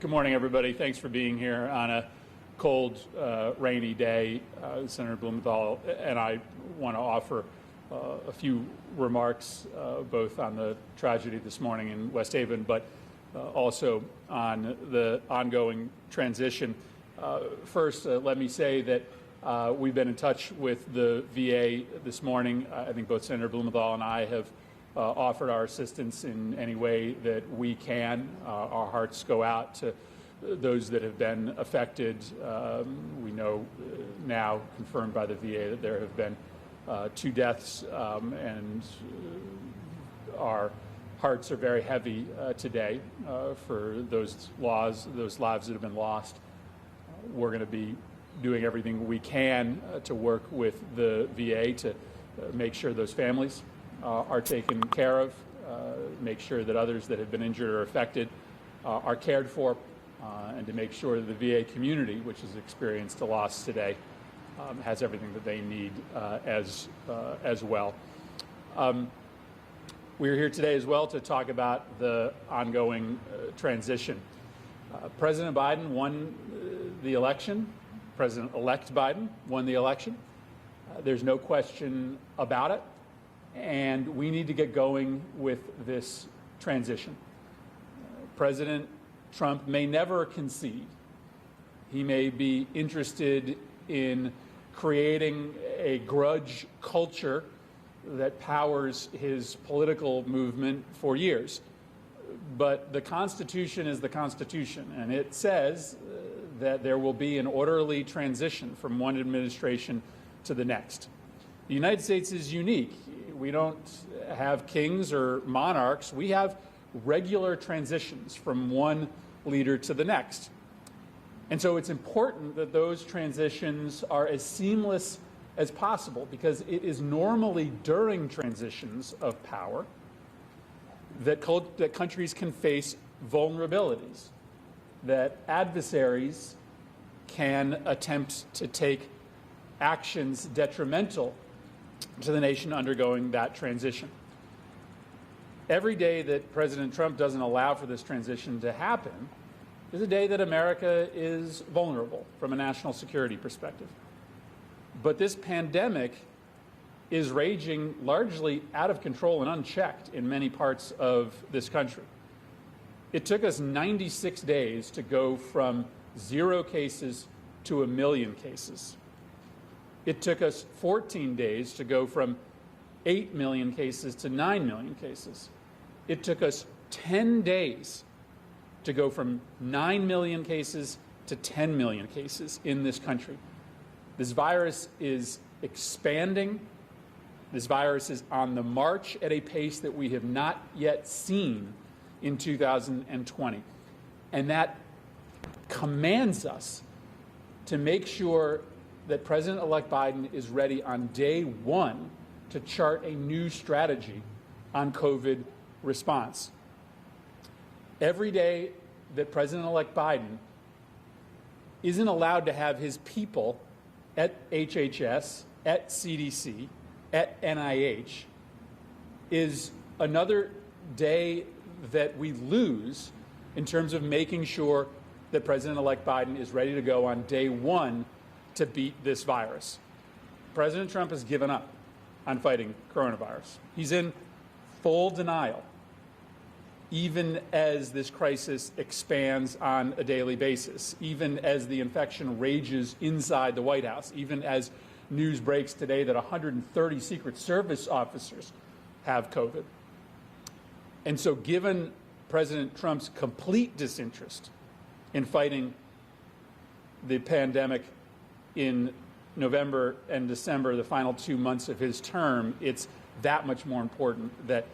Good morning, everybody. Thanks for being here on a cold, rainy day. Senator Blumenthal and I want to offer a few remarks, both on the tragedy this morning in West Haven, but also on the ongoing transition. First, let me say that we've been in touch with the VA this morning. I think both Senator Blumenthal and I have offered our assistance in any way that we can. Our hearts go out to those that have been affected. We know now, confirmed by the VA, that there have been 2 deaths, and our hearts are very heavy today for those lives that have been lost. We're going to be doing everything we can to work with the VA to make sure those families are taken care of, make sure that others that have been injured or affected are cared for, and to make sure that the VA community, which has experienced a loss today, has everything that they need as well. We're here today as well to talk about the ongoing transition. President Biden won the election. President-elect Biden won the election. There's no question about it. And we need to get going with this transition. President Trump may never concede. He may be interested in creating a grudge culture that powers his political movement for years. But the Constitution is the Constitution, and it says that there will be an orderly transition from one administration to the next. The United States is unique. We don't have kings or monarchs. We have regular transitions from one leader to the next. And so it's important that those transitions are as seamless as possible, because it is normally during transitions of power that countries can face vulnerabilities, that adversaries can attempt to take actions detrimental to the nation undergoing that transition. Every day that President Trump doesn't allow for this transition to happen is a day that America is vulnerable from a national security perspective. But this pandemic is raging largely out of control and unchecked in many parts of this country. It took us 96 days to go from 0 cases to 1 million cases. It took us 14 days to go from 8 million cases to 9 million cases. It took us 10 days to go from 9 million cases to 10 million cases in this country. This virus is expanding. This virus is on the march at a pace that we have not yet seen in 2020. And that commands us to make sure that President-elect Biden is ready on day one to chart a new strategy on COVID response. Every day that President-elect Biden isn't allowed to have his people at HHS, at CDC, at NIH, is another day that we lose in terms of making sure that President-elect Biden is ready to go on day one to beat this virus. President Trump has given up on fighting coronavirus. He's in full denial, even as this crisis expands on a daily basis, even as the infection rages inside the White House, even as news breaks today that 130 Secret Service officers have COVID. And so given President Trump's complete disinterest in fighting the pandemic in November and December, the final 2 months of his term, it's that much more important that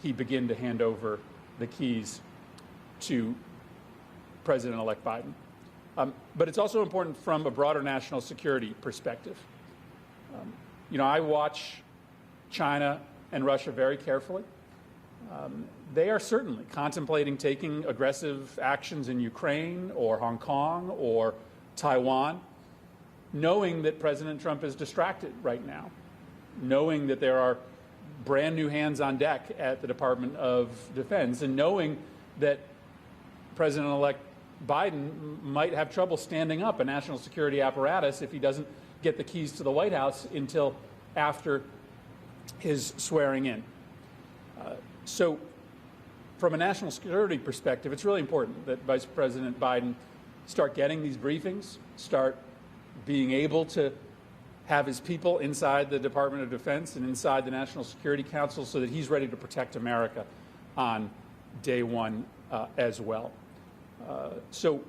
he begin to hand over the keys to President-elect Biden. But it's also important from a broader national security perspective. I watch China and Russia very carefully. They are certainly contemplating taking aggressive actions in Ukraine or Hong Kong or Taiwan, knowing that President Trump is distracted right now, knowing that there are brand new hands on deck at the Department of Defense, and knowing that President-elect Biden might have trouble standing up a national security apparatus if he doesn't get the keys to the White House until after his swearing in. So from a national security perspective, it's really important that Vice President Biden start getting these briefings, start being able to have his people inside the Department of Defense and inside the National Security Council so that he's ready to protect America on day one as well. So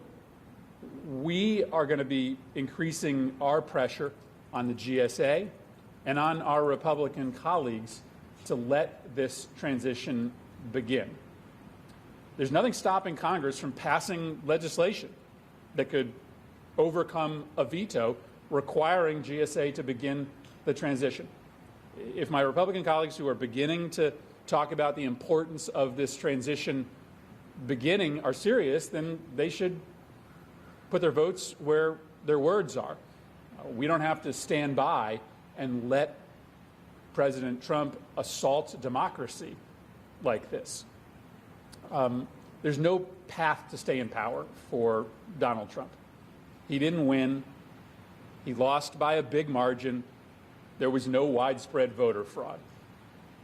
we are going to be increasing our pressure on the GSA and on our Republican colleagues to let this transition begin. There's nothing stopping Congress from passing legislation that could overcome a veto requiring GSA to begin the transition. If my Republican colleagues who are beginning to talk about the importance of this transition beginning are serious, then they should put their votes where their words are. We don't have to stand by and let President Trump assault democracy like this. There's no path to stay in power for Donald Trump. He didn't win. He lost by a big margin. There was no widespread voter fraud.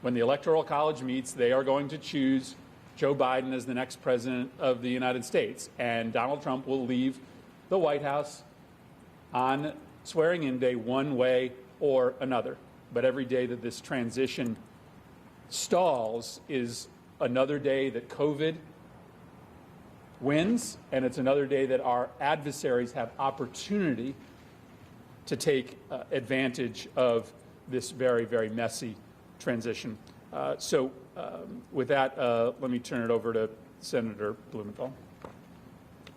When the Electoral College meets, they are going to choose Joe Biden as the next president of the United States, and Donald Trump will leave the White House on swearing-in day one way or another. But every day that this transition stalls is another day that COVID wins, and it's another day that our adversaries have opportunity to take advantage of this very, very messy transition. So with that, let me turn it over to Senator Blumenthal.